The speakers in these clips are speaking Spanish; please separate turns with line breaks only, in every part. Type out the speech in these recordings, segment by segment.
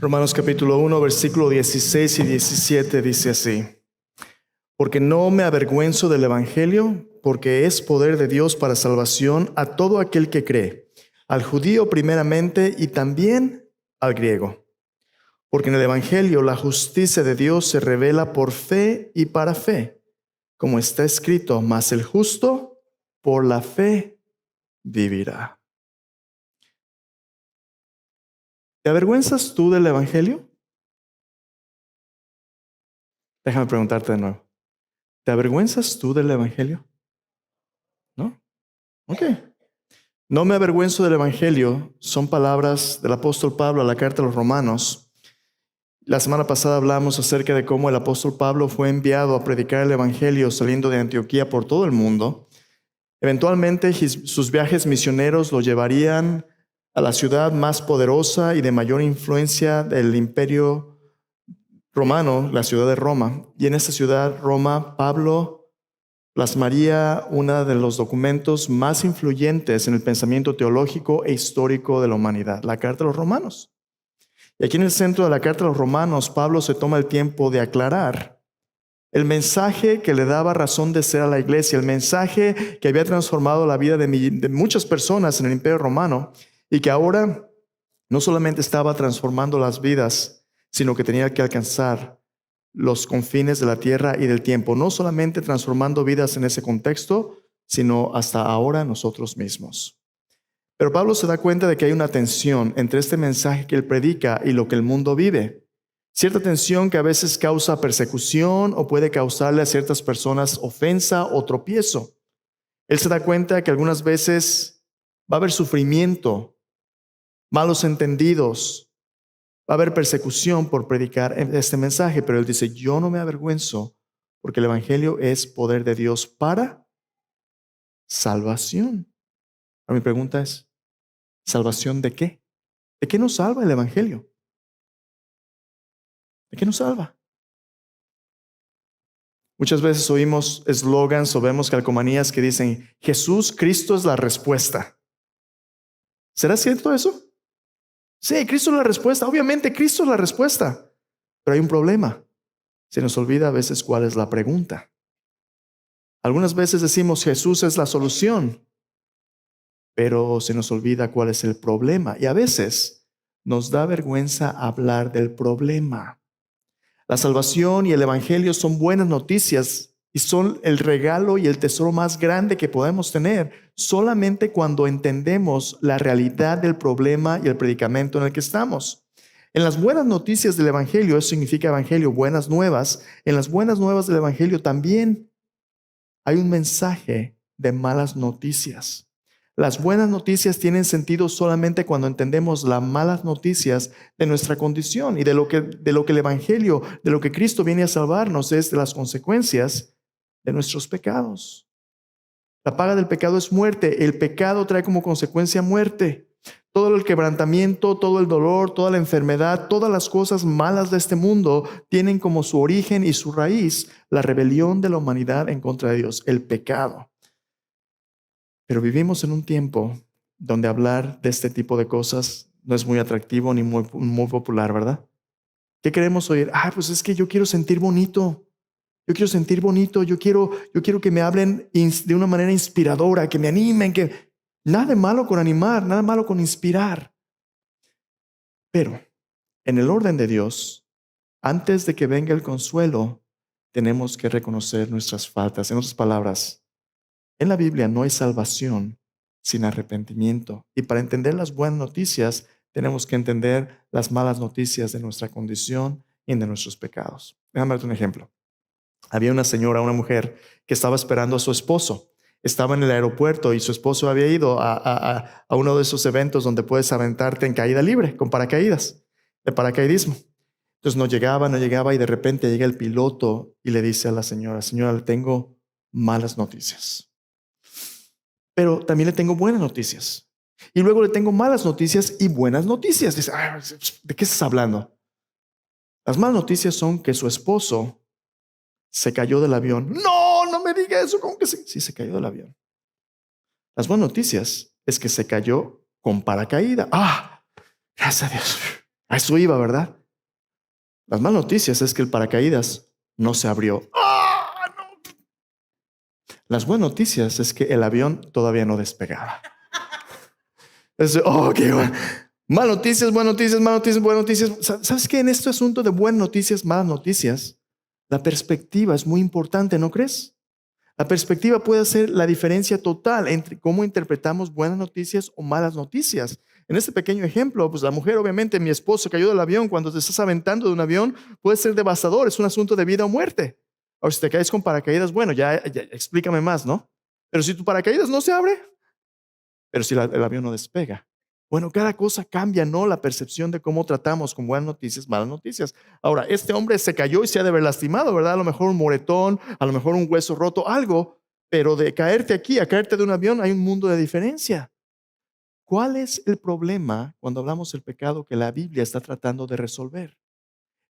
Romanos capítulo 1, versículo 16 y 17 dice así: Porque no me avergüenzo del evangelio, porque es poder de Dios para salvación a todo aquel que cree, al judío primeramente y también al griego. Porque en el evangelio la justicia de Dios se revela por fe y para fe, como está escrito: mas el justo por la fe vivirá. ¿Te avergüenzas tú del evangelio? Déjame preguntarte de nuevo. ¿Te avergüenzas tú del evangelio? ¿No? Ok. No me avergüenzo del evangelio son palabras del apóstol Pablo a la carta a los Romanos. La semana pasada hablamos acerca de cómo el apóstol Pablo fue enviado a predicar el evangelio saliendo de Antioquía por todo el mundo. Eventualmente sus viajes misioneros lo llevarían a la ciudad más poderosa y de mayor influencia del imperio romano, la ciudad de Roma. Y en esta ciudad, Roma, Pablo plasmaría uno de los documentos más influyentes en el pensamiento teológico e histórico de la humanidad, la Carta a los Romanos. Y aquí en el centro de la Carta a los Romanos, Pablo se toma el tiempo de aclarar el mensaje que le daba razón de ser a la iglesia, el mensaje que había transformado la vida de muchas personas en el Imperio Romano y que ahora no solamente estaba transformando las vidas, sino que tenía que alcanzar los confines de la tierra y del tiempo, no solamente transformando vidas en ese contexto, sino hasta ahora nosotros mismos. Pero Pablo se da cuenta de que hay una tensión entre este mensaje que él predica y lo que el mundo vive. Cierta tensión que a veces causa persecución o puede causarle a ciertas personas ofensa o tropiezo. Él se da cuenta que algunas veces va a haber sufrimiento, malos entendidos, va a haber persecución por predicar este mensaje, pero él dice: yo no me avergüenzo porque el evangelio es poder de Dios para salvación. Ahora mi pregunta es: ¿salvación de qué? ¿De qué nos salva el evangelio? ¿De qué nos salva? Muchas veces oímos eslogans o vemos calcomanías que dicen: Jesús Cristo es la respuesta. ¿Será cierto eso? Sí, Cristo es la respuesta. Obviamente Cristo es la respuesta. Pero hay un problema. Se nos olvida a veces cuál es la pregunta. Algunas veces decimos Jesús es la solución, pero se nos olvida cuál es el problema. Y a veces nos da vergüenza hablar del problema. La salvación y el evangelio son buenas noticias y son el regalo y el tesoro más grande que podemos tener solamente cuando entendemos la realidad del problema y el predicamento en el que estamos. En las buenas noticias del evangelio, eso significa evangelio, buenas nuevas, en las buenas nuevas del evangelio también hay un mensaje de malas noticias. Las buenas noticias tienen sentido solamente cuando entendemos las malas noticias de nuestra condición y de lo que el evangelio, de lo que Cristo viene a salvarnos, es de las consecuencias de nuestros pecados. La paga del pecado es muerte. El pecado trae como consecuencia muerte. Todo el quebrantamiento, todo el dolor, toda la enfermedad, todas las cosas malas de este mundo tienen como su origen y su raíz la rebelión de la humanidad en contra de Dios, el pecado. Pero vivimos en un tiempo donde hablar de este tipo de cosas no es muy atractivo ni muy popular, ¿verdad? ¿Qué queremos oír? Pues es que yo quiero sentir bonito. Yo quiero sentir bonito. Yo quiero que me hablen de una manera inspiradora, que me animen, que nada de malo con animar, nada malo con inspirar. Pero en el orden de Dios, antes de que venga el consuelo, tenemos que reconocer nuestras faltas. En otras palabras, en la Biblia no hay salvación sin arrepentimiento. Y para entender las buenas noticias, tenemos que entender las malas noticias de nuestra condición y de nuestros pecados. Déjame darte un ejemplo. Había una señora, una mujer, que estaba esperando a su esposo. Estaba en el aeropuerto y su esposo había ido a uno de esos eventos donde puedes aventarte en caída libre, con paracaídas, de paracaidismo. Entonces no llegaba y de repente llega el piloto y le dice a la señora: señora, le tengo malas noticias. Pero también le tengo buenas noticias. Y luego le tengo malas noticias y buenas noticias. Dice: ¿de qué estás hablando? Las malas noticias son que su esposo se cayó del avión. No me diga eso. ¿Cómo que sí? Sí, se cayó del avión. Las buenas noticias es que se cayó con paracaídas. Gracias a Dios. A eso iba, ¿verdad? Las malas noticias es que el paracaídas no se abrió. ¡Ah, no! Las buenas noticias es que el avión todavía no despegaba. Qué bueno. Malas noticias, buenas noticias, malas noticias, buenas noticias. ¿Sabes qué? En este asunto de buenas noticias, malas noticias, la perspectiva es muy importante, ¿no crees? La perspectiva puede hacer la diferencia total entre cómo interpretamos buenas noticias o malas noticias. En este pequeño ejemplo, pues la mujer, obviamente, mi esposo cayó del avión. Cuando te estás aventando de un avión, puede ser devastador. Es un asunto de vida o muerte. Ahora, si te caes con paracaídas, bueno, ya explícame más, ¿no? Pero si tu paracaídas no se abre, pero si el avión no despega. Bueno, cada cosa cambia, ¿no? La percepción de cómo tratamos con buenas noticias, malas noticias. Ahora, este hombre se cayó y se ha de haber lastimado, ¿verdad? A lo mejor un moretón, a lo mejor un hueso roto, algo. Pero de caerte aquí a caerte de un avión hay un mundo de diferencia. ¿Cuál es el problema cuando hablamos del pecado que la Biblia está tratando de resolver?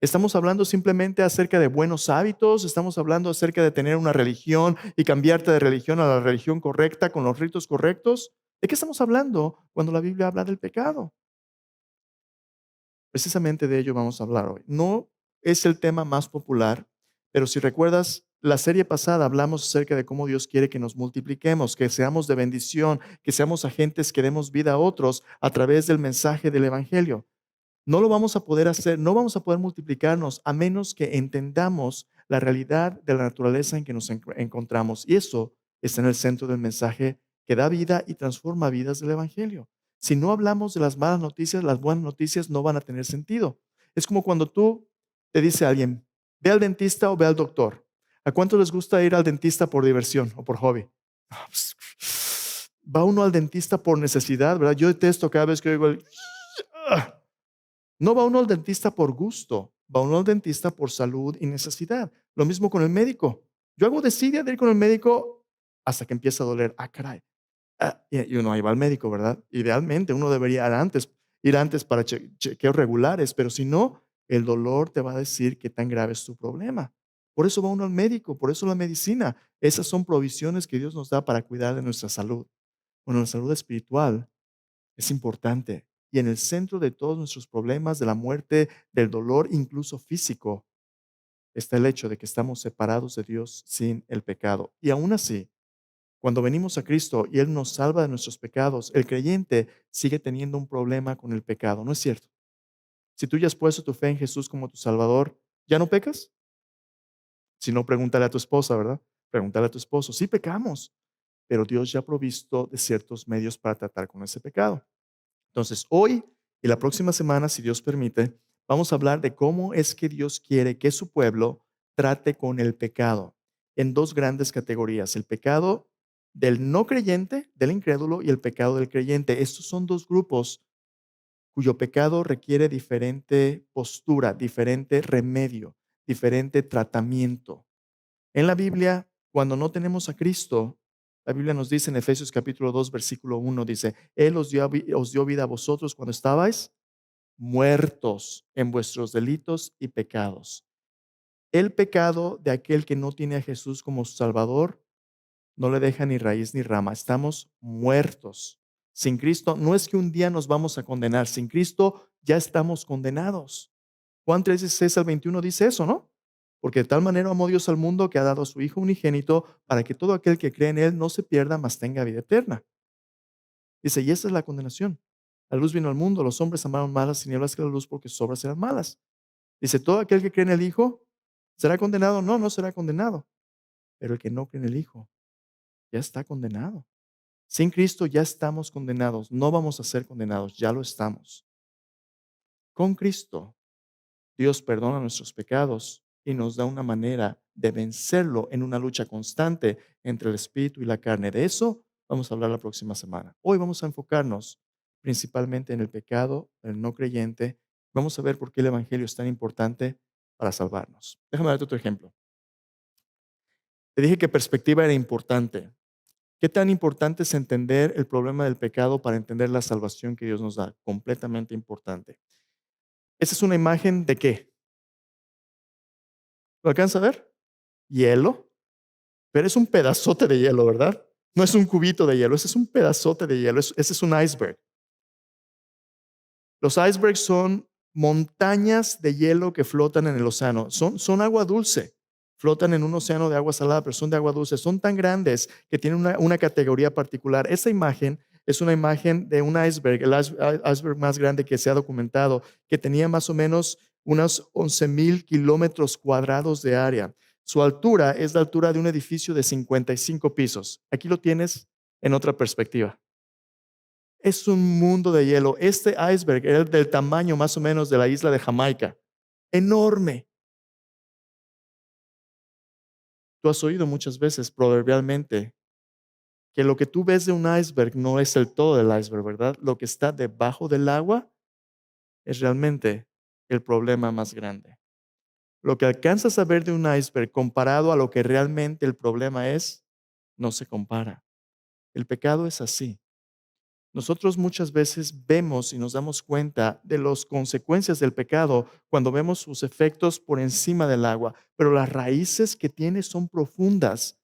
¿Estamos hablando simplemente acerca de buenos hábitos? ¿Estamos hablando acerca de tener una religión y cambiarte de religión a la religión correcta con los ritos correctos? ¿De qué estamos hablando cuando la Biblia habla del pecado? Precisamente de ello vamos a hablar hoy. No es el tema más popular, pero si recuerdas, la serie pasada hablamos acerca de cómo Dios quiere que nos multipliquemos, que seamos de bendición, que seamos agentes que demos vida a otros a través del mensaje del Evangelio. No lo vamos a poder hacer, no vamos a poder multiplicarnos a menos que entendamos la realidad de la naturaleza en que nos encontramos. Y eso está en el centro del mensaje que da vida y transforma vidas del Evangelio. Si no hablamos de las malas noticias, las buenas noticias no van a tener sentido. Es como cuando tú te dice a alguien, ve al dentista o ve al doctor. ¿A cuántos les gusta ir al dentista por diversión o por hobby? Ah, pues, va uno al dentista por necesidad, ¿verdad? Yo detesto cada vez que oigo el... No va uno al dentista por gusto, va uno al dentista por salud y necesidad. Lo mismo con el médico. Yo hago desidia de ir con el médico hasta que empieza a doler. Ah, caray. Y uno ahí va al médico, ¿verdad? Idealmente uno debería ir antes para chequeos regulares, pero si no, el dolor te va a decir qué tan grave es tu problema. Por eso va uno al médico, por eso la medicina. Esas son provisiones que Dios nos da para cuidar de nuestra salud. Bueno, la salud espiritual es importante. Y en el centro de todos nuestros problemas, de la muerte, del dolor, incluso físico, está el hecho de que estamos separados de Dios sin el pecado. Y aún así, cuando venimos a Cristo y Él nos salva de nuestros pecados, el creyente sigue teniendo un problema con el pecado, ¿no es cierto? Si tú ya has puesto tu fe en Jesús como tu Salvador, ¿ya no pecas? Si no, pregúntale a tu esposa, ¿verdad? Pregúntale a tu esposo. Sí pecamos, pero Dios ya ha provisto de ciertos medios para tratar con ese pecado. Entonces, hoy y la próxima semana, si Dios permite, vamos a hablar de cómo es que Dios quiere que su pueblo trate con el pecado en dos grandes categorías, el pecado del no creyente, del incrédulo, y el pecado del creyente. Estos son dos grupos cuyo pecado requiere diferente postura, diferente remedio, diferente tratamiento. En la Biblia, cuando no tenemos a Cristo, la Biblia nos dice en Efesios capítulo 2, versículo 1, dice, Él os dio vida a vosotros cuando estabais muertos en vuestros delitos y pecados. El pecado de aquel que no tiene a Jesús como su Salvador no le deja ni raíz ni rama. Estamos muertos. Sin Cristo no es que un día nos vamos a condenar. Sin Cristo ya estamos condenados. Juan 3:16 al 21 dice eso, ¿no? Porque de tal manera amó Dios al mundo que ha dado a su Hijo unigénito para que todo aquel que cree en Él no se pierda, mas tenga vida eterna. Dice, y esa es la condenación. La luz vino al mundo, los hombres amaron más las tinieblas que la luz porque sus obras eran malas. Dice, todo aquel que cree en el Hijo, ¿será condenado? No, no será condenado. Pero el que no cree en el Hijo, ya está condenado. Sin Cristo ya estamos condenados. No vamos a ser condenados, ya lo estamos. Con Cristo Dios perdona nuestros pecados y nos da una manera de vencerlo en una lucha constante entre el espíritu y la carne. De eso vamos a hablar la próxima semana. Hoy vamos a enfocarnos principalmente en el pecado, el no creyente. Vamos a ver por qué el evangelio es tan importante para salvarnos. Déjame darte otro ejemplo. Te dije que perspectiva era importante. ¿Qué tan importante es entender el problema del pecado para entender la salvación que Dios nos da? Completamente importante. Esa es una imagen de qué. ¿Lo alcanza a ver? Hielo, pero es un pedazote de hielo, ¿verdad? No es un cubito de hielo, ese es un pedazote de hielo, ese es un iceberg. Los icebergs son montañas de hielo que flotan en el océano. Son agua dulce. Flotan en un océano de agua salada, pero son de agua dulce. Son tan grandes que tienen una categoría particular. Esa imagen es una imagen de un iceberg, el iceberg más grande que se ha documentado, que tenía más o menos unos 11,000 kilómetros cuadrados de área. Su altura es la altura de un edificio de 55 pisos. Aquí lo tienes en otra perspectiva. Es un mundo de hielo. Este iceberg era del tamaño más o menos de la isla de Jamaica. Enorme. Tú has oído muchas veces, proverbialmente, que lo que tú ves de un iceberg no es el todo del iceberg, ¿verdad? Lo que está debajo del agua es realmente el problema más grande. Lo que alcanzas a ver de un iceberg comparado a lo que realmente el problema es, no se compara. El pecado es así. Nosotros muchas veces vemos y nos damos cuenta de las consecuencias del pecado cuando vemos sus efectos por encima del agua, pero las raíces que tiene son profundas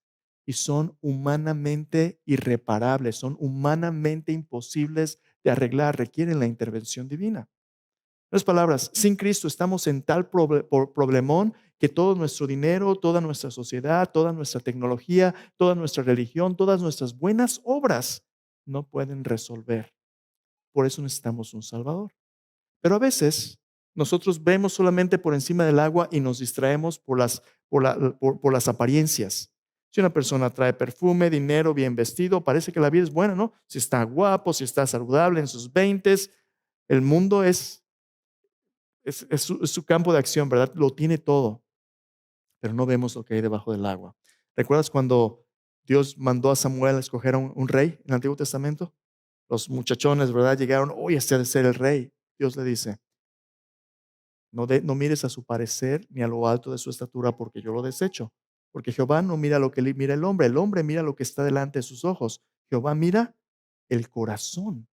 y son humanamente irreparables, son humanamente imposibles de arreglar, requieren la intervención divina. En otras palabras, sin Cristo estamos en tal problemón que todo nuestro dinero, toda nuestra sociedad, toda nuestra tecnología, toda nuestra religión, todas nuestras buenas obras no pueden resolver. Por eso necesitamos un Salvador. Pero a veces nosotros vemos solamente por encima del agua y nos distraemos por las apariencias. Si una persona trae perfume, dinero, bien vestido, parece que la vida es buena, ¿no? Si está guapo, si está saludable en sus veintes, el mundo es su campo de acción, ¿verdad? Lo tiene todo, pero no vemos lo que hay debajo del agua. ¿Recuerdas cuando Dios mandó a Samuel a escoger a un rey en el Antiguo Testamento? Los muchachones, ¿verdad? Llegaron, hoy este ha de ser el rey. Dios le dice, no mires a su parecer ni a lo alto de su estatura, porque yo lo desecho. Porque Jehová no mira lo que mira el hombre mira lo que está delante de sus ojos. Jehová mira el corazón.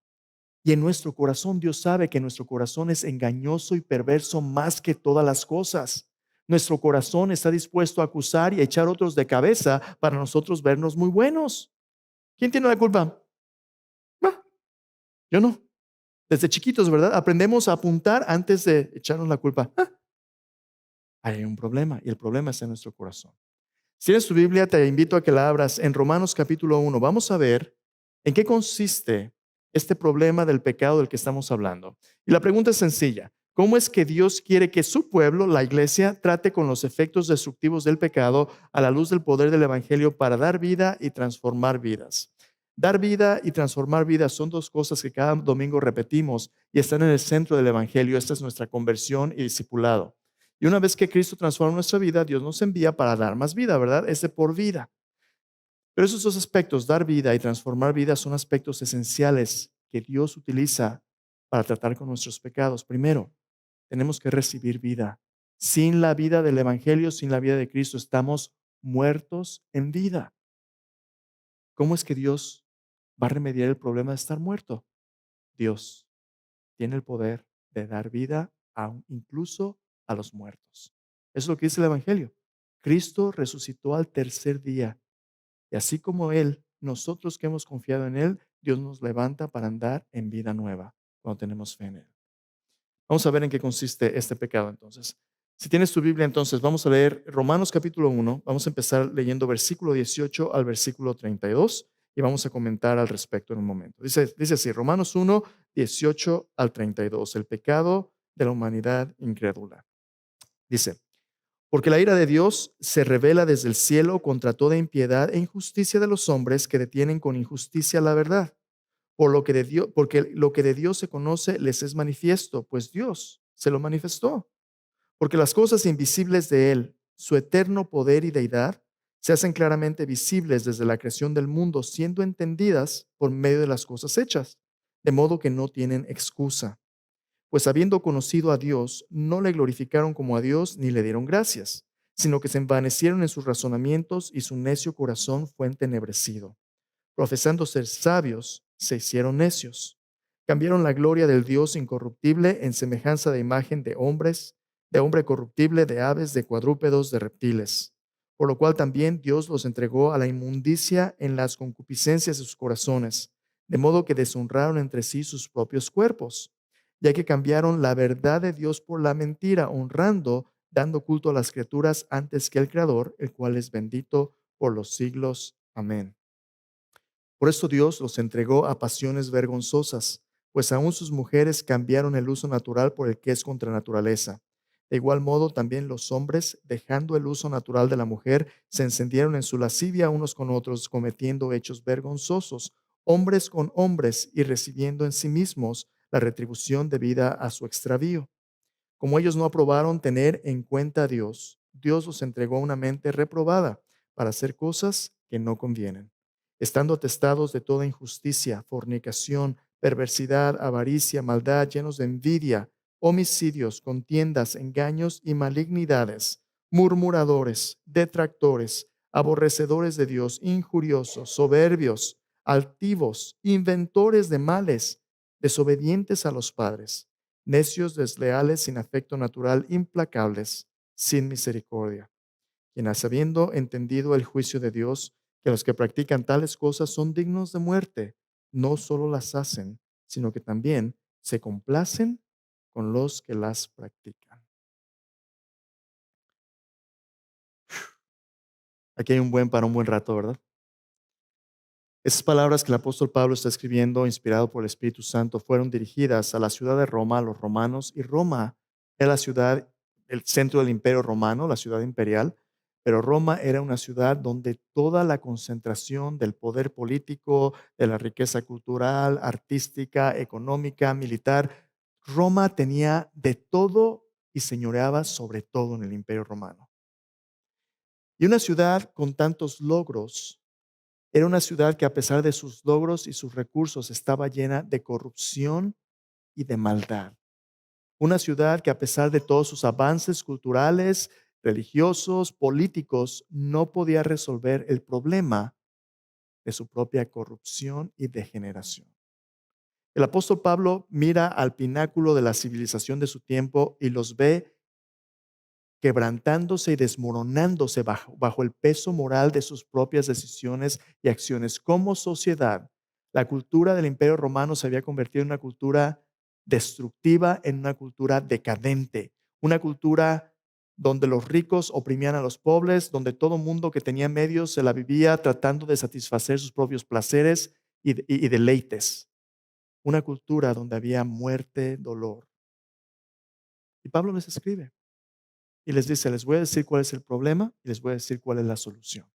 Y en nuestro corazón, Dios sabe que nuestro corazón es engañoso y perverso más que todas las cosas. Nuestro corazón está dispuesto a acusar y a echar otros de cabeza para nosotros vernos muy buenos. ¿Quién tiene la culpa? Ah, yo no. Desde chiquitos, ¿verdad? Aprendemos a apuntar antes de echarnos la culpa. Ahí hay un problema y el problema está en nuestro corazón. Si tienes tu Biblia, te invito a que la abras en Romanos capítulo 1. Vamos a ver en qué consiste este problema del pecado del que estamos hablando. Y la pregunta es sencilla. ¿Cómo es que Dios quiere que su pueblo, la iglesia, trate con los efectos destructivos del pecado a la luz del poder del Evangelio para dar vida y transformar vidas? Dar vida y transformar vidas son dos cosas que cada domingo repetimos y están en el centro del Evangelio. Esta es nuestra conversión y discipulado. Y una vez que Cristo transforma nuestra vida, Dios nos envía para dar más vida, ¿verdad? Es de por vida. Pero esos dos aspectos, dar vida y transformar vida, son aspectos esenciales que Dios utiliza para tratar con nuestros pecados. Primero, tenemos que recibir vida. Sin la vida del Evangelio, sin la vida de Cristo, estamos muertos en vida. ¿Cómo es que Dios va a remediar el problema de estar muerto? Dios tiene el poder de dar vida incluso a los muertos. Eso es lo que dice el Evangelio. Cristo resucitó al tercer día y así como Él, nosotros que hemos confiado en Él, Dios nos levanta para andar en vida nueva cuando tenemos fe en Él. Vamos a ver en qué consiste este pecado entonces. Si tienes tu Biblia entonces, vamos a leer Romanos capítulo 1, vamos a empezar leyendo versículo 18 al versículo 32 y vamos a comentar al respecto en un momento. Dice así, Romanos 1, 18 al 32, el pecado de la humanidad incrédula. Dice, porque la ira de Dios se revela desde el cielo contra toda impiedad e injusticia de los hombres que detienen con injusticia la verdad. Porque lo que de Dios se conoce les es manifiesto, pues Dios se lo manifestó. Porque las cosas invisibles de Él, su eterno poder y deidad, se hacen claramente visibles desde la creación del mundo, siendo entendidas por medio de las cosas hechas, de modo que no tienen excusa. Pues habiendo conocido a Dios, no le glorificaron como a Dios ni le dieron gracias, sino que se envanecieron en sus razonamientos y su necio corazón fue entenebrecido. Profesando ser sabios, se hicieron necios. Cambiaron la gloria del Dios incorruptible en semejanza de imagen de hombres, de hombre corruptible, de aves, de cuadrúpedos, de reptiles. Por lo cual también Dios los entregó a la inmundicia en las concupiscencias de sus corazones, de modo que deshonraron entre sí sus propios cuerpos, ya que cambiaron la verdad de Dios por la mentira, honrando, dando culto a las criaturas antes que al Creador, el cual es bendito por los siglos. Amén. Por esto Dios los entregó a pasiones vergonzosas, pues aún sus mujeres cambiaron el uso natural por el que es contra naturaleza. De igual modo, también los hombres, dejando el uso natural de la mujer, se encendieron en su lascivia unos con otros, cometiendo hechos vergonzosos, hombres con hombres, y recibiendo en sí mismos la retribución debida a su extravío. Como ellos no aprobaron tener en cuenta a Dios, Dios los entregó a una mente reprobada para hacer cosas que no convienen, estando atestados de toda injusticia, fornicación, perversidad, avaricia, maldad, llenos de envidia, homicidios, contiendas, engaños y malignidades, murmuradores, detractores, aborrecedores de Dios, injuriosos, soberbios, altivos, inventores de males, desobedientes a los padres, necios, desleales, sin afecto natural, implacables, sin misericordia, quienes habiendo entendido el juicio de Dios, que los que practican tales cosas son dignos de muerte, no solo las hacen, sino que también se complacen con los que las practican. Aquí hay un buen para un buen rato, ¿verdad? Esas palabras que el apóstol Pablo está escribiendo, inspirado por el Espíritu Santo, fueron dirigidas a la ciudad de Roma, a los romanos, y Roma era la ciudad, el centro del imperio romano, la ciudad imperial, pero Roma era una ciudad donde toda la concentración del poder político, de la riqueza cultural, artística, económica, militar, Roma tenía de todo y señoreaba sobre todo en el imperio romano. Y una ciudad con tantos logros era una ciudad que a pesar de sus logros y sus recursos estaba llena de corrupción y de maldad. Una ciudad que a pesar de todos sus avances culturales, religiosos, políticos, no podía resolver el problema de su propia corrupción y degeneración. El apóstol Pablo mira al pináculo de la civilización de su tiempo y los ve quebrantándose y desmoronándose bajo el peso moral de sus propias decisiones y acciones. Como sociedad, la cultura del Imperio Romano se había convertido en una cultura destructiva, en una cultura decadente, una cultura donde los ricos oprimían a los pobres, donde todo mundo que tenía medios se la vivía tratando de satisfacer sus propios placeres y deleites. Una cultura donde había muerte, dolor. Y Pablo les escribe y les dice, les voy a decir cuál es el problema y les voy a decir cuál es la solución.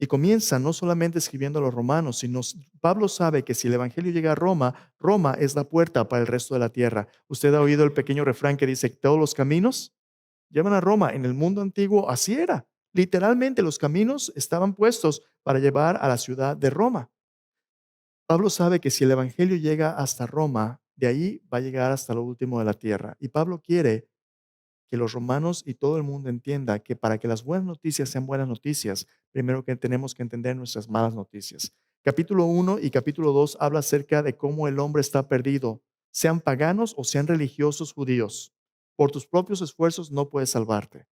Y comienza no solamente escribiendo a los romanos, sino Pablo sabe que si el evangelio llega a Roma, Roma es la puerta para el resto de la tierra. Usted ha oído el pequeño refrán que dice, todos los caminos llevan a Roma. En el mundo antiguo así era. Literalmente los caminos estaban puestos para llevar a la ciudad de Roma. Pablo sabe que si el evangelio llega hasta Roma, de ahí va a llegar hasta lo último de la tierra. Y Pablo quiere que los romanos y todo el mundo entienda que para que las buenas noticias sean buenas noticias, primero que tenemos que entender nuestras malas noticias. Capítulo 1 y capítulo 2 habla acerca de cómo el hombre está perdido, sean paganos o sean religiosos judíos. Por tus propios esfuerzos no puedes salvarte.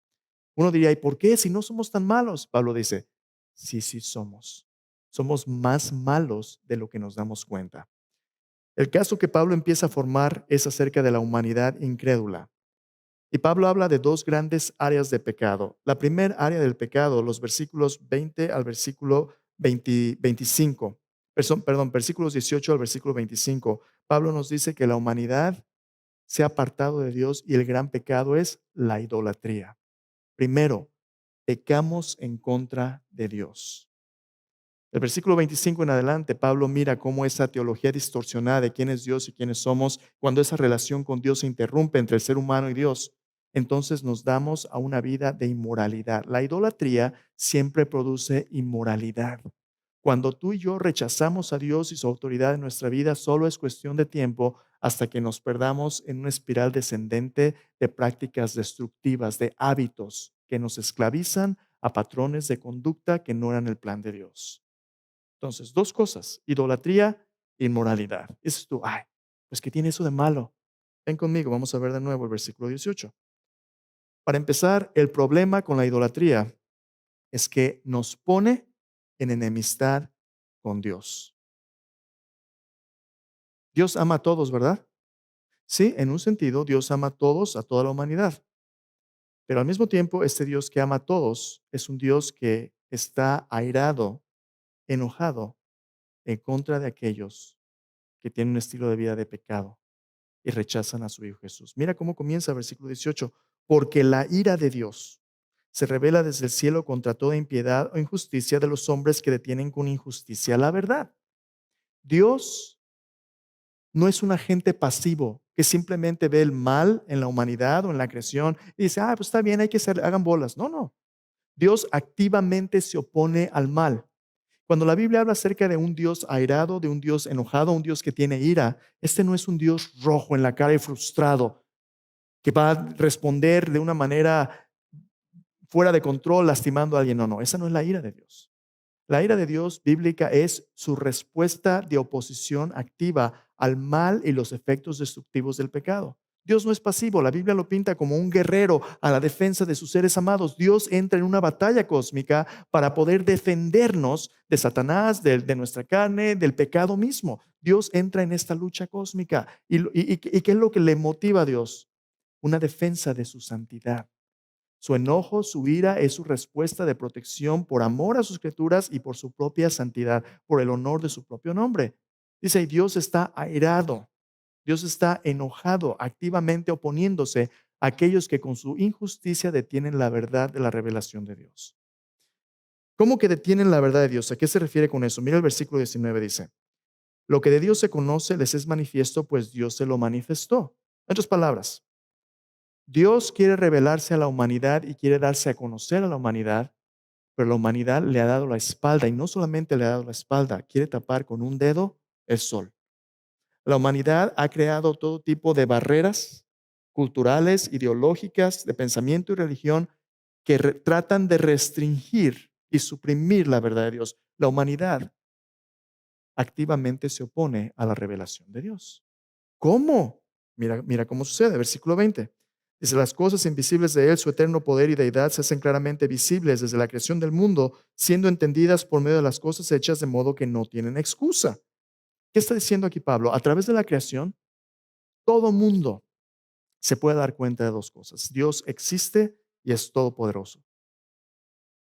Uno diría, ¿y por qué si no somos tan malos? Pablo dice, sí, sí somos. Somos más malos de lo que nos damos cuenta. El caso que Pablo empieza a formar es acerca de la humanidad incrédula. Y Pablo habla de dos grandes áreas de pecado. La primera área del pecado, los versículos 20 al versículo 25, perdón, versículos 18 al versículo 25. Pablo nos dice que la humanidad se ha apartado de Dios y el gran pecado es la idolatría. Primero, pecamos en contra de Dios. El versículo 25 en adelante, Pablo mira cómo esa teología distorsionada de quién es Dios y quiénes somos, cuando esa relación con Dios se interrumpe entre el ser humano y Dios, entonces nos damos a una vida de inmoralidad. La idolatría siempre produce inmoralidad. Cuando tú y yo rechazamos a Dios y su autoridad en nuestra vida, solo es cuestión de tiempo hasta que nos perdamos en una espiral descendente de prácticas destructivas, de hábitos que nos esclavizan a patrones de conducta que no eran el plan de Dios. Entonces, dos cosas, idolatría e inmoralidad. Y dices tú, ay, pues ¿qué tiene eso de malo? Ven conmigo, vamos a ver de nuevo el versículo 18. Para empezar, el problema con la idolatría es que nos pone en enemistad con Dios. Dios ama a todos, ¿verdad? Sí, en un sentido, Dios ama a todos, a toda la humanidad. Pero al mismo tiempo, este Dios que ama a todos es un Dios que está airado, enojado en contra de aquellos que tienen un estilo de vida de pecado y rechazan a su Hijo Jesús. Mira cómo comienza el versículo 18. Porque la ira de Dios se revela desde el cielo contra toda impiedad o injusticia de los hombres que detienen con injusticia la verdad. Dios no es un agente pasivo que simplemente ve el mal en la humanidad o en la creación y dice, pues está bien, hay que hacer, hagan bolas. No, no. Dios activamente se opone al mal. Cuando la Biblia habla acerca de un Dios airado, de un Dios enojado, un Dios que tiene ira, este no es un Dios rojo en la cara y frustrado, que va a responder de una manera fuera de control, lastimando a alguien. No, no, esa no es la ira de Dios. La ira de Dios bíblica es su respuesta de oposición activa al mal y los efectos destructivos del pecado. Dios no es pasivo, la Biblia lo pinta como un guerrero a la defensa de sus seres amados. Dios entra en una batalla cósmica para poder defendernos de Satanás, de nuestra carne, del pecado mismo. Dios entra en esta lucha cósmica. ¿Y qué es lo que le motiva a Dios? Una defensa de su santidad. Su enojo, su ira es su respuesta de protección por amor a sus criaturas y por su propia santidad, por el honor de su propio nombre. Dice, Dios está airado, Dios está enojado, activamente oponiéndose a aquellos que con su injusticia detienen la verdad de la revelación de Dios. ¿Cómo que detienen la verdad de Dios? ¿A qué se refiere con eso? Mira el versículo 19 dice, lo que de Dios se conoce les es manifiesto, pues Dios se lo manifestó. En otras palabras, Dios quiere revelarse a la humanidad y quiere darse a conocer a la humanidad, pero la humanidad le ha dado la espalda y no solamente le ha dado la espalda, quiere tapar con un dedo el sol. La humanidad ha creado todo tipo de barreras culturales, ideológicas, de pensamiento y religión que tratan de restringir y suprimir la verdad de Dios. La humanidad activamente se opone a la revelación de Dios. ¿Cómo? Mira cómo sucede, versículo 20. Dice, las cosas invisibles de Él, su eterno poder y deidad, se hacen claramente visibles desde la creación del mundo, siendo entendidas por medio de las cosas hechas de modo que no tienen excusa. ¿Qué está diciendo aquí Pablo? A través de la creación, todo mundo se puede dar cuenta de dos cosas. Dios existe y es todopoderoso.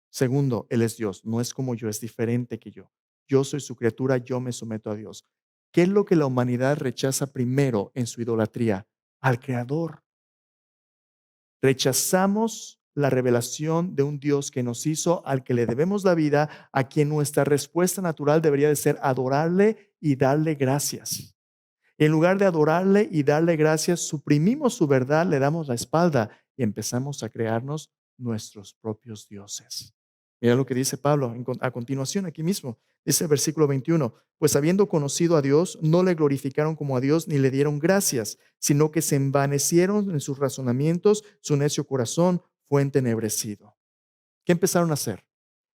Segundo, Él es Dios, no es como yo, es diferente que yo. Yo soy su criatura, yo me someto a Dios. ¿Qué es lo que la humanidad rechaza primero en su idolatría? Al Creador. Rechazamos la revelación de un Dios que nos hizo, al que le debemos la vida, a quien nuestra respuesta natural debería de ser adorarle y darle gracias. En lugar de adorarle y darle gracias, suprimimos su verdad, le damos la espalda y empezamos a crearnos nuestros propios dioses. Mira lo que dice Pablo a continuación aquí mismo. Dice el versículo 21, pues habiendo conocido a Dios, no le glorificaron como a Dios ni le dieron gracias, sino que se envanecieron en sus razonamientos, su necio corazón fue entenebrecido. ¿Qué empezaron a hacer?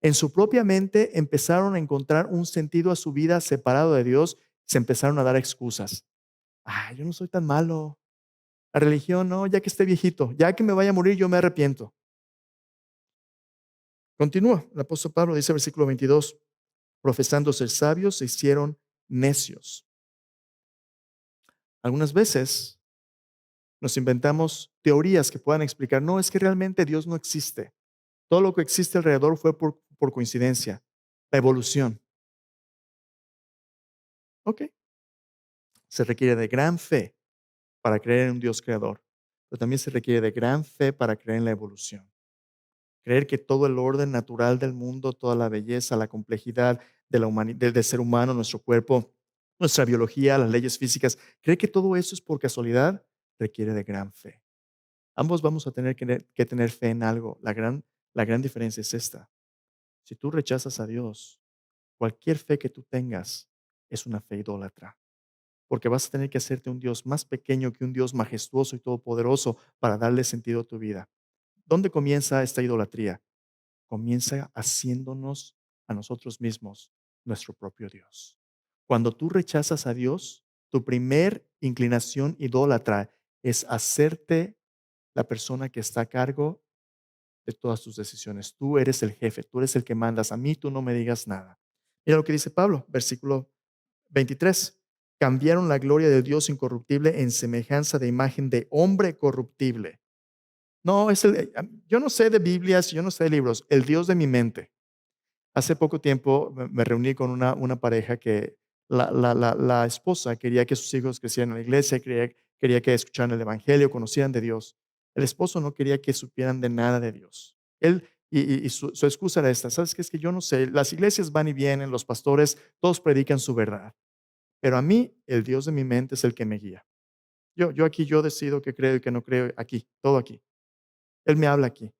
En su propia mente empezaron a encontrar un sentido a su vida separado de Dios, se empezaron a dar excusas. Yo no soy tan malo. La religión, no, ya que esté viejito, ya que me vaya a morir, yo me arrepiento. Continúa, el apóstol Pablo dice, versículo 22, profesando ser sabios, se hicieron necios. Algunas veces nos inventamos teorías que puedan explicar, no, es que realmente Dios no existe. Todo lo que existe alrededor fue por coincidencia, la evolución. Ok, se requiere de gran fe para creer en un Dios creador, pero también se requiere de gran fe para creer en la evolución. Creer que todo el orden natural del mundo, toda la belleza, la complejidad de la del ser humano, nuestro cuerpo, nuestra biología, las leyes físicas, creer que todo eso es por casualidad, requiere de gran fe. Ambos vamos a tener que tener fe en algo. La gran diferencia es esta. Si tú rechazas a Dios, cualquier fe que tú tengas es una fe idólatra, porque vas a tener que hacerte un Dios más pequeño que un Dios majestuoso y todopoderoso para darle sentido a tu vida. ¿Dónde comienza esta idolatría? Comienza haciéndonos a nosotros mismos nuestro propio Dios. Cuando tú rechazas a Dios, tu primer inclinación idólatra es hacerte la persona que está a cargo de todas tus decisiones. Tú eres el jefe, tú eres el que mandas. A mí tú no me digas nada. Mira lo que dice Pablo, versículo 23. Cambiaron la gloria del Dios incorruptible en semejanza de imagen de hombre corruptible. No, yo no sé de Biblias, yo no sé de libros, el Dios de mi mente. Hace poco tiempo me reuní con una pareja que la esposa quería que sus hijos crecieran en la iglesia, quería que escucharan el evangelio, conocieran de Dios. El esposo no quería que supieran de nada de Dios. Él, y su excusa era esta: ¿sabes qué? Es que yo no sé, las iglesias van y vienen, los pastores, todos predican su verdad, pero a mí el Dios de mi mente es el que me guía. Yo aquí, yo decido qué creo y qué no creo, aquí, todo aquí. Él me habla aquí.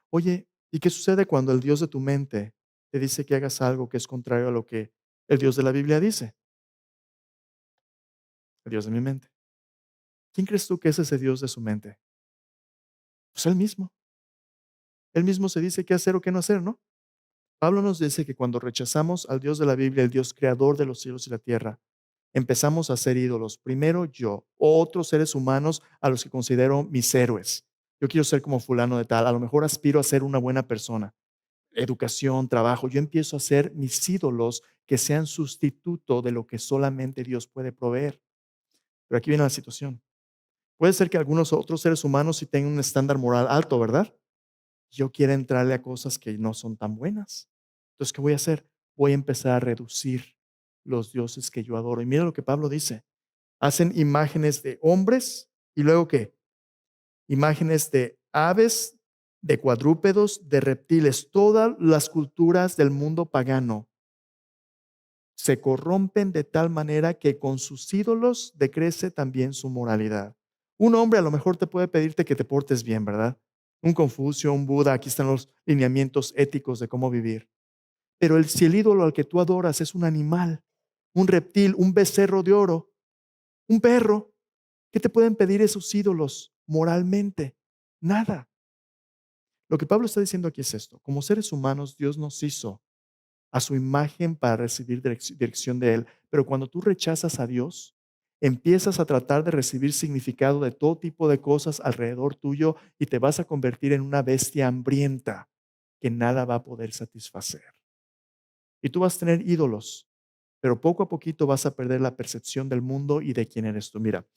Oye, ¿y qué sucede cuando el Dios de tu mente te dice que hagas algo que es contrario a lo que el Dios de la Biblia dice? El Dios de mi mente. ¿Quién crees tú que es ese Dios de su mente? Pues Él mismo. Él mismo se dice qué hacer o qué no hacer, ¿no? Pablo nos dice que cuando rechazamos al Dios de la Biblia, el Dios creador de los cielos y la tierra, empezamos a ser ídolos. Primero yo, otros seres humanos a los que considero mis héroes. Yo quiero ser como fulano de tal. A lo mejor aspiro a ser una buena persona. Educación, trabajo, yo empiezo a hacer mis ídolos que sean sustituto de lo que solamente Dios puede proveer. Pero aquí viene la situación. Puede ser que algunos otros seres humanos sí tengan un estándar moral alto, ¿verdad? Yo quiero entrarle a cosas que no son tan buenas. Entonces, ¿qué voy a hacer? Voy a empezar a reducir los dioses que yo adoro. Y mira lo que Pablo dice. Hacen imágenes de hombres y luego ¿qué? Imágenes de aves, de cuadrúpedos, de reptiles. Todas las culturas del mundo pagano se corrompen de tal manera que con sus ídolos decrece también su moralidad. Un hombre a lo mejor te puede pedirte que te portes bien, ¿verdad? Un Confucio, un Buda, aquí están los lineamientos éticos de cómo vivir. Pero si el ídolo al que tú adoras es un animal, un reptil, un becerro de oro, un perro, ¿qué te pueden pedir esos ídolos moralmente? Nada. Lo que Pablo está diciendo aquí es esto: como seres humanos, Dios nos hizo a su imagen para recibir dirección de Él. Pero cuando tú rechazas a Dios, empiezas a tratar de recibir significado de todo tipo de cosas alrededor tuyo y te vas a convertir en una bestia hambrienta que nada va a poder satisfacer. Y tú vas a tener ídolos, pero poco a poquito vas a perder la percepción del mundo y de quién eres tú. Mira,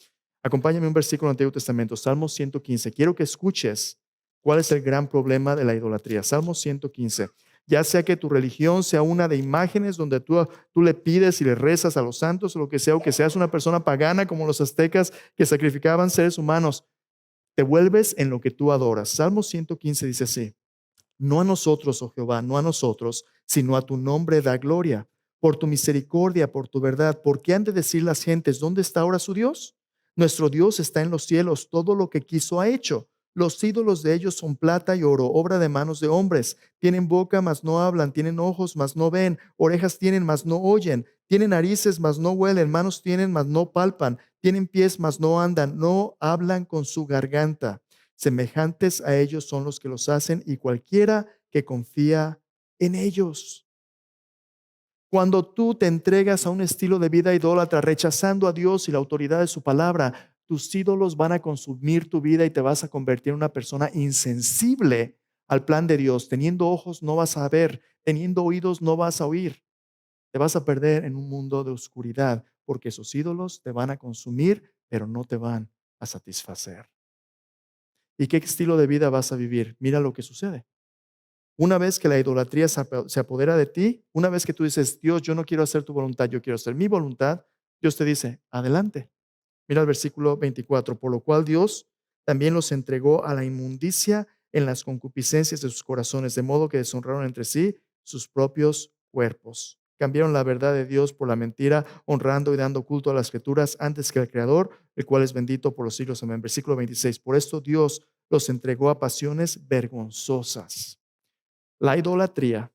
acompáñame a un versículo del Antiguo Testamento, Salmo 115. Quiero que escuches cuál es el gran problema de la idolatría. Salmo 115. Ya sea que tu religión sea una de imágenes donde tú le pides y le rezas a los santos o lo que sea, o que seas una persona pagana como los aztecas que sacrificaban seres humanos, te vuelves en lo que tú adoras. Salmo 115 dice así: no a nosotros, oh Jehová, no a nosotros, sino a tu nombre da gloria, por tu misericordia, por tu verdad. ¿Por qué han de decir las gentes, dónde está ahora su Dios? Nuestro Dios está en los cielos, todo lo que quiso ha hecho. Los ídolos de ellos son plata y oro, obra de manos de hombres. Tienen boca, mas no hablan, tienen ojos, mas no ven, orejas tienen, mas no oyen, tienen narices, mas no huelen, manos tienen, mas no palpan, tienen pies, mas no andan, no hablan con su garganta. Semejantes a ellos son los que los hacen y cualquiera que confía en ellos. Cuando tú te entregas a un estilo de vida idólatra, rechazando a Dios y la autoridad de su palabra, tus ídolos van a consumir tu vida y te vas a convertir en una persona insensible al plan de Dios. Teniendo ojos no vas a ver, teniendo oídos no vas a oír. Te vas a perder en un mundo de oscuridad porque esos ídolos te van a consumir, pero no te van a satisfacer. ¿Y qué estilo de vida vas a vivir? Mira lo que sucede. Una vez que la idolatría se apodera de ti, una vez que tú dices, Dios, yo no quiero hacer tu voluntad, yo quiero hacer mi voluntad, Dios te dice, adelante. Mira el versículo 24, por lo cual Dios también los entregó a la inmundicia en las concupiscencias de sus corazones, de modo que deshonraron entre sí sus propios cuerpos. Cambiaron la verdad de Dios por la mentira, honrando y dando culto a las escrituras antes que al Creador, el cual es bendito por los siglos. Amén. Versículo 26, por esto Dios los entregó a pasiones vergonzosas. La idolatría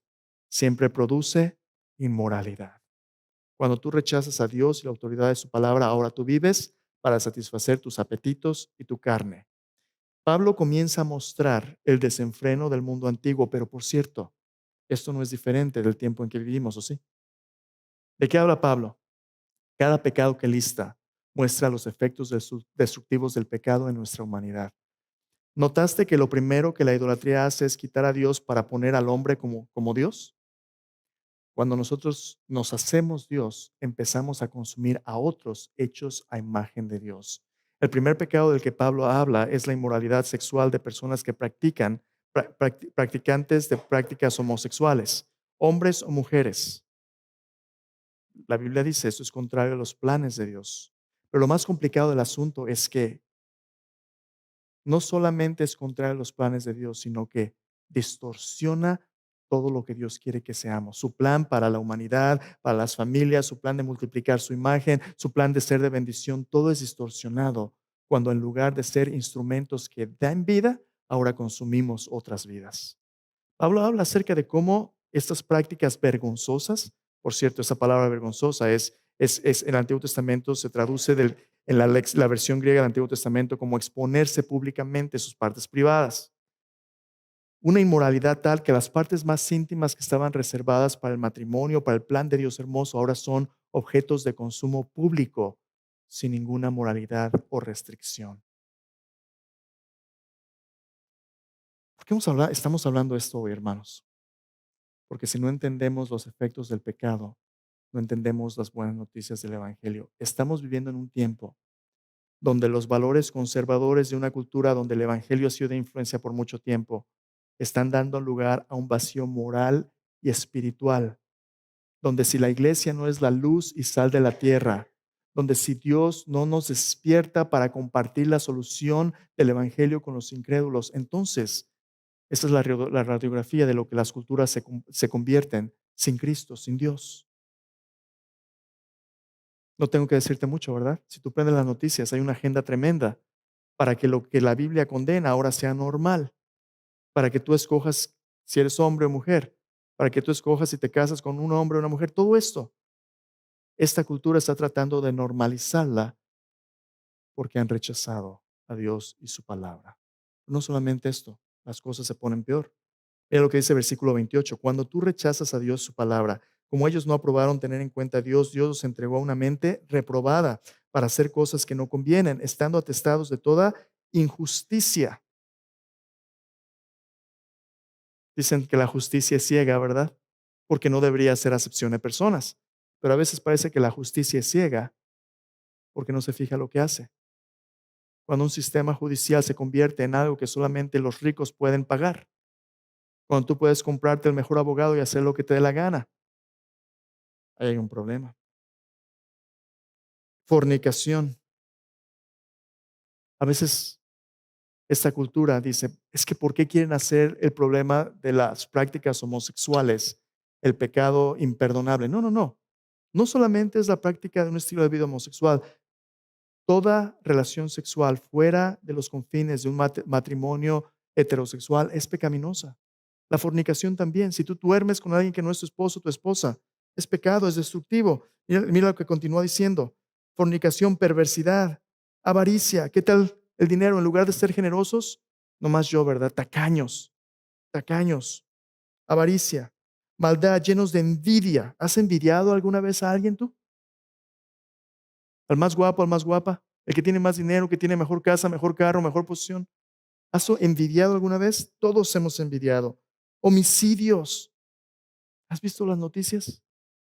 siempre produce inmoralidad. Cuando tú rechazas a Dios y la autoridad de su palabra, ahora tú vives para satisfacer tus apetitos y tu carne. Pablo comienza a mostrar el desenfreno del mundo antiguo, pero por cierto, esto no es diferente del tiempo en que vivimos, ¿o sí? ¿De qué habla Pablo? Cada pecado que lista muestra los efectos destructivos del pecado en nuestra humanidad. ¿Notaste que lo primero que la idolatría hace es quitar a Dios para poner al hombre como Dios? Cuando nosotros nos hacemos Dios, empezamos a consumir a otros hechos a imagen de Dios. El primer pecado del que Pablo habla es la inmoralidad sexual de personas que practicantes de prácticas homosexuales, hombres o mujeres. La Biblia dice esto es contrario a los planes de Dios. Pero lo más complicado del asunto es que no solamente es contrario a los planes de Dios, sino que distorsiona todo lo que Dios quiere que seamos. Su plan para la humanidad, para las familias, su plan de multiplicar su imagen, su plan de ser de bendición, todo es distorsionado cuando en lugar de ser instrumentos que dan vida, ahora consumimos otras vidas. Pablo habla acerca de cómo estas prácticas vergonzosas, por cierto, esa palabra vergonzosa es en el Antiguo Testamento se traduce en la versión griega del Antiguo Testamento como exponerse públicamente sus partes privadas. Una inmoralidad tal que las partes más íntimas que estaban reservadas para el matrimonio, para el plan de Dios hermoso, ahora son objetos de consumo público sin ninguna moralidad o restricción. ¿Por qué estamos hablando de esto hoy, hermanos? Porque si no entendemos los efectos del pecado, no entendemos las buenas noticias del Evangelio. Estamos viviendo en un tiempo donde los valores conservadores de una cultura donde el Evangelio ha sido de influencia por mucho tiempo, están dando lugar a un vacío moral y espiritual, donde si la iglesia no es la luz y sal de la tierra, donde si Dios no nos despierta para compartir la solución del Evangelio con los incrédulos, entonces esa es la radiografía de lo que las culturas se convierten sin Cristo, sin Dios. No tengo que decirte mucho, ¿verdad? Si tú prendes las noticias, hay una agenda tremenda para que lo que la Biblia condena ahora sea normal, para que tú escojas si eres hombre o mujer, para que tú escojas si te casas con un hombre o una mujer. Todo esto, esta cultura está tratando de normalizarla porque han rechazado a Dios y su palabra. No solamente esto, las cosas se ponen peor. Mira lo que dice el versículo 28. Cuando tú rechazas a Dios su palabra, como ellos no aprobaron tener en cuenta a Dios, Dios los entregó a una mente reprobada para hacer cosas que no convienen, estando atestados de toda injusticia. Dicen que la justicia es ciega, ¿verdad? Porque no debería hacer acepción de personas. Pero a veces parece que la justicia es ciega porque no se fija lo que hace. Cuando un sistema judicial se convierte en algo que solamente los ricos pueden pagar, cuando tú puedes comprarte el mejor abogado y hacer lo que te dé la gana, ahí hay un problema. Fornicación. A veces esta cultura dice, es que ¿por qué quieren hacer el problema de las prácticas homosexuales el pecado imperdonable? No, no, no. No solamente es la práctica de un estilo de vida homosexual. Toda relación sexual fuera de los confines de un matrimonio heterosexual es pecaminosa. La fornicación también. Si tú duermes con alguien que no es tu esposo o tu esposa, es pecado, es destructivo. Mira lo que continúa diciendo. Fornicación, perversidad, avaricia. ¿Qué tal el dinero? En lugar de ser generosos, nomás yo, ¿verdad? Tacaños, tacaños, avaricia, maldad, llenos de envidia. ¿Has envidiado alguna vez a alguien tú? Al más guapo, al más guapa, el que tiene más dinero, que tiene mejor casa, mejor carro, mejor posición. ¿Has envidiado alguna vez? Todos hemos envidiado. Homicidios. ¿Has visto las noticias?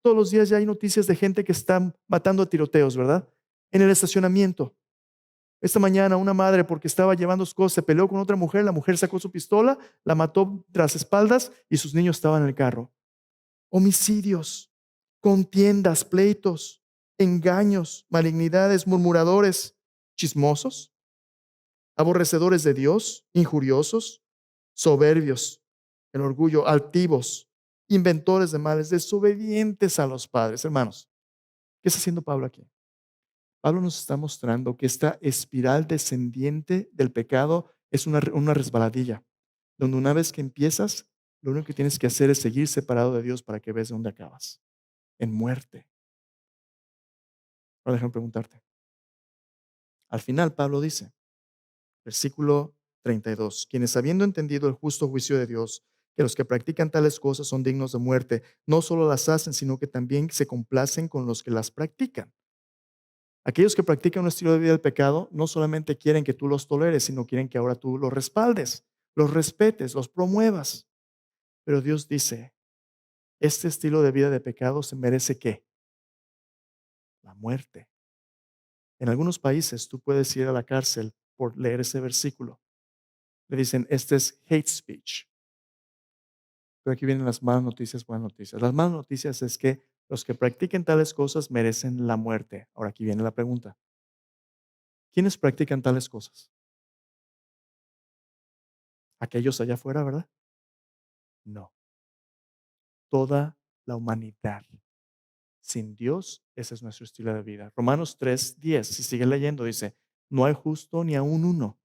Todos los días ya hay noticias de gente que está matando a tiroteos, ¿verdad? En el estacionamiento. Esta mañana una madre porque estaba llevando sus cosas se peleó con otra mujer, la mujer sacó su pistola, la mató tras espaldas y sus niños estaban en el carro. Homicidios, contiendas, pleitos, engaños, malignidades, murmuradores, chismosos, aborrecedores de Dios, injuriosos, soberbios, el orgullo, altivos, inventores de males, desobedientes a los padres. Hermanos, ¿qué está haciendo Pablo aquí? Pablo nos está mostrando que esta espiral descendiente del pecado es una resbaladilla, donde una vez que empiezas, lo único que tienes que hacer es seguir separado de Dios para que veas de dónde acabas, en muerte. Ahora déjame preguntarte. Al final, Pablo dice, versículo 32, quienes habiendo entendido el justo juicio de Dios, que los que practican tales cosas son dignos de muerte, no solo las hacen, sino que también se complacen con los que las practican. Aquellos que practican un estilo de vida del pecado no solamente quieren que tú los toleres, sino quieren que ahora tú los respaldes, los respetes, los promuevas. Pero Dios dice, Este estilo de vida de pecado se merece ¿qué? La muerte. En algunos países tú puedes ir a la cárcel por leer ese versículo. Le dicen, este es hate speech. Pero aquí vienen las malas noticias, buenas noticias. Las malas noticias es que los que practiquen tales cosas merecen la muerte. Ahora aquí viene la pregunta. ¿Quiénes practican tales cosas? Aquellos allá afuera, ¿verdad? No. Toda la humanidad. Sin Dios, ese es nuestro estilo de vida. Romanos 3:10, si sigue leyendo, dice, no hay justo ni aún uno.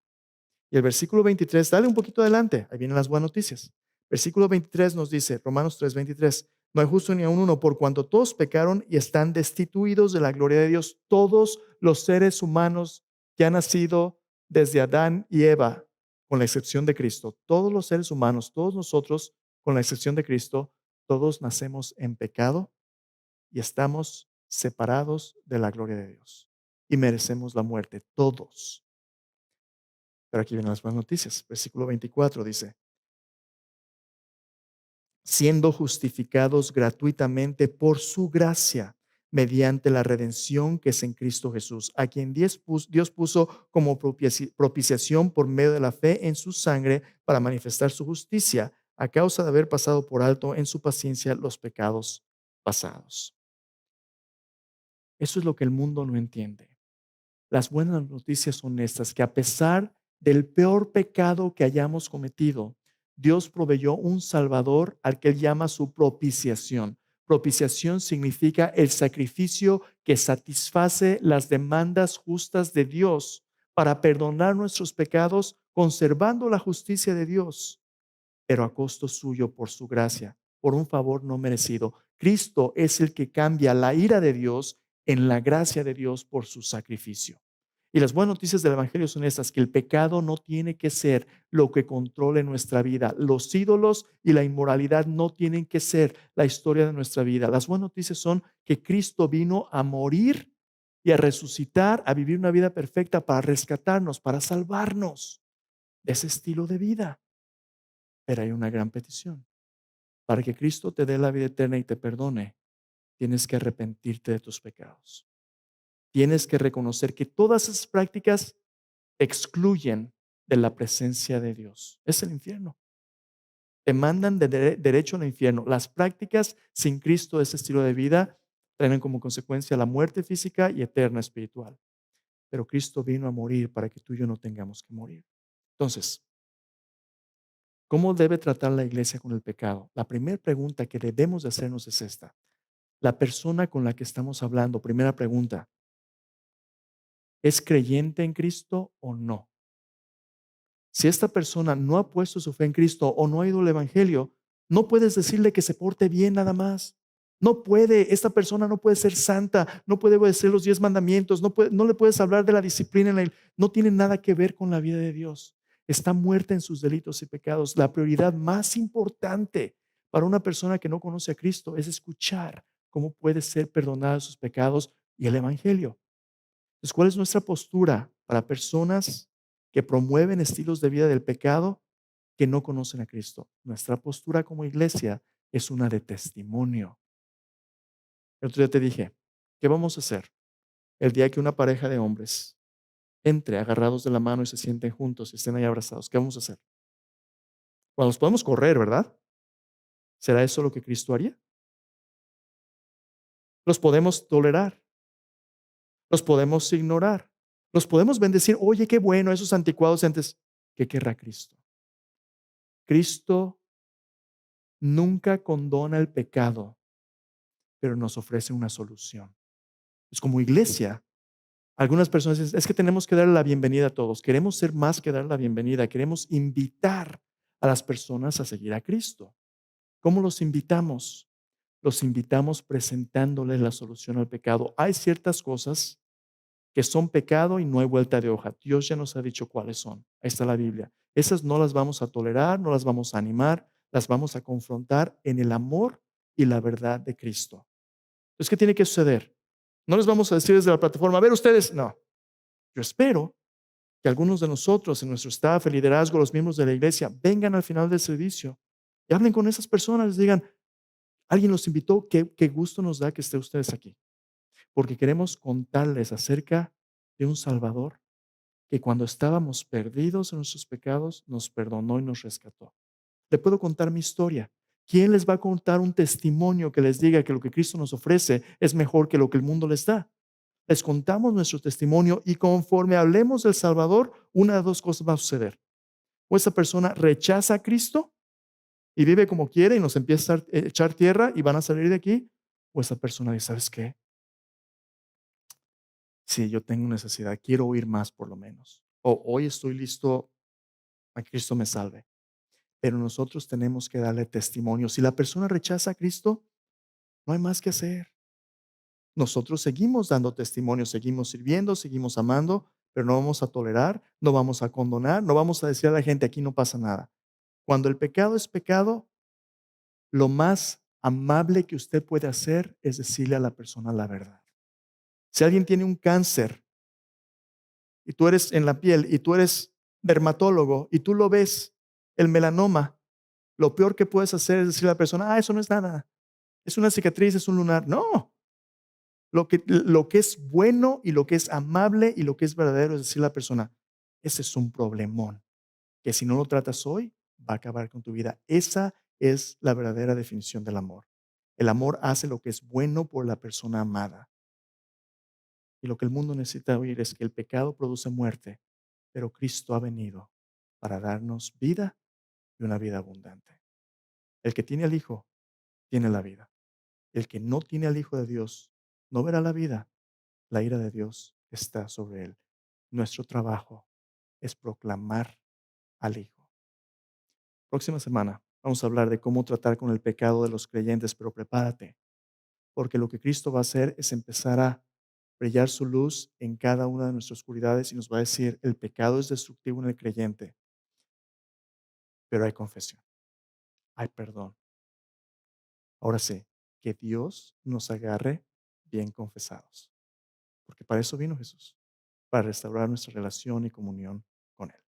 Y el versículo 23, dale un poquito adelante, ahí vienen las buenas noticias. Versículo 23 nos dice, Romanos 3:23, no hay justo ni aún uno, por cuanto todos pecaron y están destituidos de la gloria de Dios. Todos los seres humanos que han nacido desde Adán y Eva, con la excepción de Cristo, todos los seres humanos, todos nosotros, con la excepción de Cristo, todos nacemos en pecado y estamos separados de la gloria de Dios y merecemos la muerte, todos. Pero aquí vienen las buenas noticias. Versículo 24 dice, siendo justificados gratuitamente por su gracia, mediante la redención que es en Cristo Jesús, a quien Dios puso como propiciación por medio de la fe en su sangre para manifestar su justicia, a causa de haber pasado por alto en su paciencia los pecados pasados. Eso es lo que el mundo no entiende. Las buenas noticias son estas, que a pesar del peor pecado que hayamos cometido, Dios proveyó un Salvador al que Él llama su propiciación. Propiciación significa el sacrificio que satisface las demandas justas de Dios para perdonar nuestros pecados, conservando la justicia de Dios, pero a costo suyo por su gracia, por un favor no merecido. Cristo es el que cambia la ira de Dios en la gracia de Dios por su sacrificio. Y las buenas noticias del Evangelio son estas, que el pecado no tiene que ser lo que controle nuestra vida. Los ídolos y la inmoralidad no tienen que ser la historia de nuestra vida. Las buenas noticias son que Cristo vino a morir y a resucitar, a vivir una vida perfecta para rescatarnos, para salvarnos de ese estilo de vida. Pero hay una gran petición. Para que Cristo te dé la vida eterna y te perdone, tienes que arrepentirte de tus pecados. Tienes que reconocer que todas esas prácticas excluyen de la presencia de Dios. Es el infierno. Te mandan derecho al infierno. Las prácticas sin Cristo de ese estilo de vida traen como consecuencia la muerte física y eterna espiritual. Pero Cristo vino a morir para que tú y yo no tengamos que morir. Entonces, ¿cómo debe tratar la iglesia con el pecado? La primera pregunta que debemos de hacernos es esta. La persona con la que estamos hablando, primera pregunta, ¿es creyente en Cristo o no? Si esta persona no ha puesto su fe en Cristo o no ha ido al Evangelio, no puedes decirle que se porte bien nada más. No puede, esta persona no puede ser santa, no puede obedecer los 10 mandamientos, no le puedes hablar de la disciplina, no tiene nada que ver con la vida de Dios. Está muerta en sus delitos y pecados. La prioridad más importante para una persona que no conoce a Cristo es escuchar cómo puede ser perdonada sus pecados y el Evangelio. Entonces, ¿cuál es nuestra postura para personas que promueven estilos de vida del pecado que no conocen a Cristo? Nuestra postura como iglesia es una de testimonio. El otro día te dije, ¿qué vamos a hacer el día que una pareja de hombres entre agarrados de la mano y se sienten juntos y estén ahí abrazados? ¿Qué vamos a hacer? Bueno, los podemos correr, ¿verdad? ¿Será eso lo que Cristo haría? Los podemos tolerar, los podemos ignorar, los podemos bendecir. Oye, qué bueno, esos anticuados antes. ¿Qué querrá Cristo? Cristo nunca condona el pecado, pero nos ofrece una solución. Es como iglesia. Algunas personas dicen, es que tenemos que dar la bienvenida a todos. Queremos ser más que dar la bienvenida. Queremos invitar a las personas a seguir a Cristo. ¿Cómo los invitamos? Los invitamos presentándoles la solución al pecado. Hay ciertas cosas que son pecado y no hay vuelta de hoja. Dios ya nos ha dicho cuáles son. Ahí está la Biblia. Esas no las vamos a tolerar, no las vamos a animar, las vamos a confrontar en el amor y la verdad de Cristo. Entonces, ¿qué tiene que suceder? No les vamos a decir desde la plataforma, a ver ustedes, no. Yo espero que algunos de nosotros, en nuestro staff, el liderazgo, los miembros de la iglesia, vengan al final del servicio y hablen con esas personas, les digan, Alguien los invitó, qué gusto nos da que estén ustedes aquí, porque queremos contarles acerca de un Salvador que cuando estábamos perdidos en nuestros pecados, nos perdonó y nos rescató. Le puedo contar mi historia. ¿Quién les va a contar un testimonio que les diga que lo que Cristo nos ofrece es mejor que lo que el mundo les da? Les contamos nuestro testimonio y conforme hablemos del Salvador, una de dos cosas va a suceder. O esa persona rechaza a Cristo y vive como quiere y nos empieza a echar tierra y van a salir de aquí. O esa persona dice, ¿sabes qué? Sí, yo tengo necesidad, quiero oír más por lo menos. O hoy estoy listo a que Cristo me salve. Pero nosotros tenemos que darle testimonio. Si la persona rechaza a Cristo, no hay más que hacer. Nosotros seguimos dando testimonio, seguimos sirviendo, seguimos amando, pero no vamos a tolerar, no vamos a condonar, no vamos a decir a la gente aquí no pasa nada. Cuando el pecado es pecado, lo más amable que usted puede hacer es decirle a la persona la verdad. Si alguien tiene un cáncer y tú eres en la piel y tú eres dermatólogo y tú lo ves, el melanoma, lo peor que puedes hacer es decirle a la persona, eso no es nada, es una cicatriz, es un lunar. No, lo que es bueno y lo que es amable y lo que es verdadero es decirle a la persona, ese es un problemón, que si no lo tratas hoy, va a acabar con tu vida. Esa es la verdadera definición del amor. El amor hace lo que es bueno por la persona amada. Y lo que el mundo necesita oír es que el pecado produce muerte, pero Cristo ha venido para darnos vida y una vida abundante. El que tiene al Hijo tiene la vida. El que no tiene al Hijo de Dios no verá la vida. La ira de Dios está sobre él. Nuestro trabajo es proclamar al Hijo. Próxima semana vamos a hablar de cómo tratar con el pecado de los creyentes, pero prepárate, porque lo que Cristo va a hacer es empezar a brillar su luz en cada una de nuestras oscuridades y nos va a decir, el pecado es destructivo en el creyente, pero hay confesión, hay perdón. Ahora sí, que Dios nos agarre bien confesados, porque para eso vino Jesús, para restaurar nuestra relación y comunión con Él.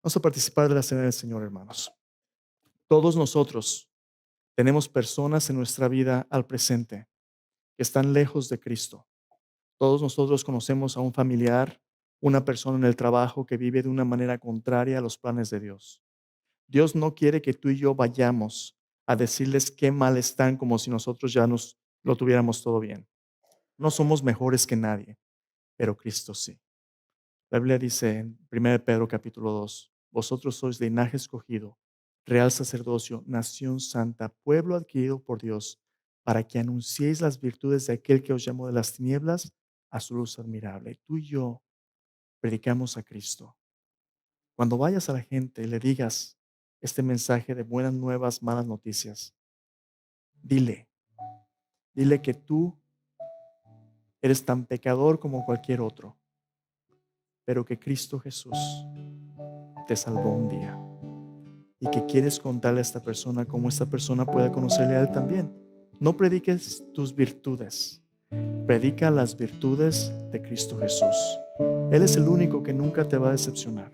Vamos a participar de la cena del Señor, hermanos. Todos nosotros tenemos personas en nuestra vida al presente que están lejos de Cristo. Todos nosotros conocemos a un familiar, una persona en el trabajo que vive de una manera contraria a los planes de Dios. Dios no quiere que tú y yo vayamos a decirles qué mal están como si nosotros ya nos lo tuviéramos todo bien. No somos mejores que nadie, pero Cristo sí. La Biblia dice en 1 Pedro capítulo 2, vosotros sois linaje escogido, real sacerdocio, nación santa, pueblo adquirido por Dios, para que anunciéis las virtudes de aquel que os llamó de las tinieblas a su luz admirable. Tú y yo predicamos a Cristo. Cuando vayas a la gente y le digas este mensaje de buenas nuevas, malas noticias, dile, dile que tú eres tan pecador como cualquier otro, pero que Cristo Jesús te salvó un día y que quieres contarle a esta persona cómo esta persona pueda conocerle a Él también. No prediques tus virtudes, predica las virtudes de Cristo Jesús. Él es el único que nunca te va a decepcionar.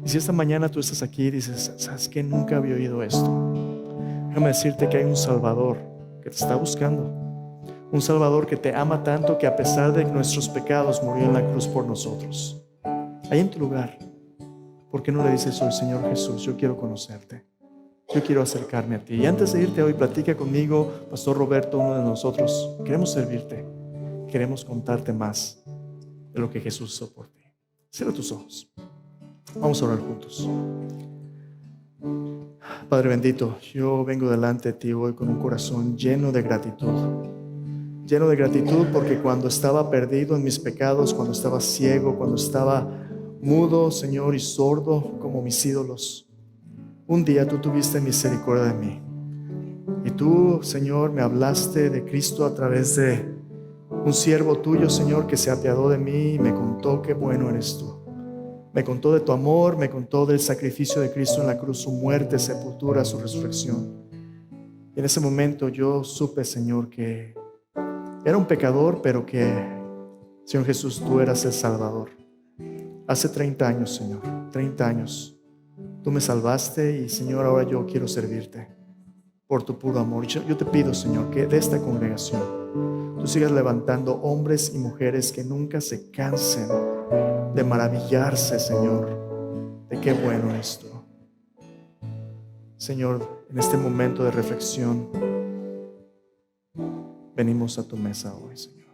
Y si esta mañana tú estás aquí y dices, ¿sabes qué? Nunca había oído esto. Déjame decirte que hay un Salvador que te está buscando. Un Salvador que te ama tanto que a pesar de nuestros pecados murió en la cruz por nosotros. Ahí en tu lugar, ¿por qué no le dices hoy, Señor Jesús, yo quiero conocerte? Yo quiero acercarme a ti. Y antes de irte hoy, platica conmigo, Pastor Roberto, uno de nosotros. Queremos servirte. Queremos contarte más de lo que Jesús hizo por ti. Cierra tus ojos. Vamos a orar juntos. Padre bendito, yo vengo delante de ti hoy con un corazón lleno de gratitud. Lleno de gratitud porque cuando estaba perdido en mis pecados, cuando estaba ciego, cuando estaba mudo, Señor, y sordo como mis ídolos, un día tú tuviste misericordia de mí. Y tú, Señor, me hablaste de Cristo a través de un siervo tuyo, Señor, que se apiadó de mí y me contó qué bueno eres tú. Me contó de tu amor, me contó del sacrificio de Cristo en la cruz, su muerte, sepultura, su resurrección. Y en ese momento yo supe, Señor, que era un pecador, pero que, Señor Jesús, tú eras el Salvador. Hace 30 años, Señor, 30 años. Tú me salvaste y, Señor, ahora yo quiero servirte. por tu puro amor. Yo te pido, Señor, que de esta congregación tú sigas levantando hombres y mujeres que nunca se cansen de maravillarse, Señor, de qué bueno es tú. Señor, en este momento de reflexión, venimos a tu mesa hoy, Señor.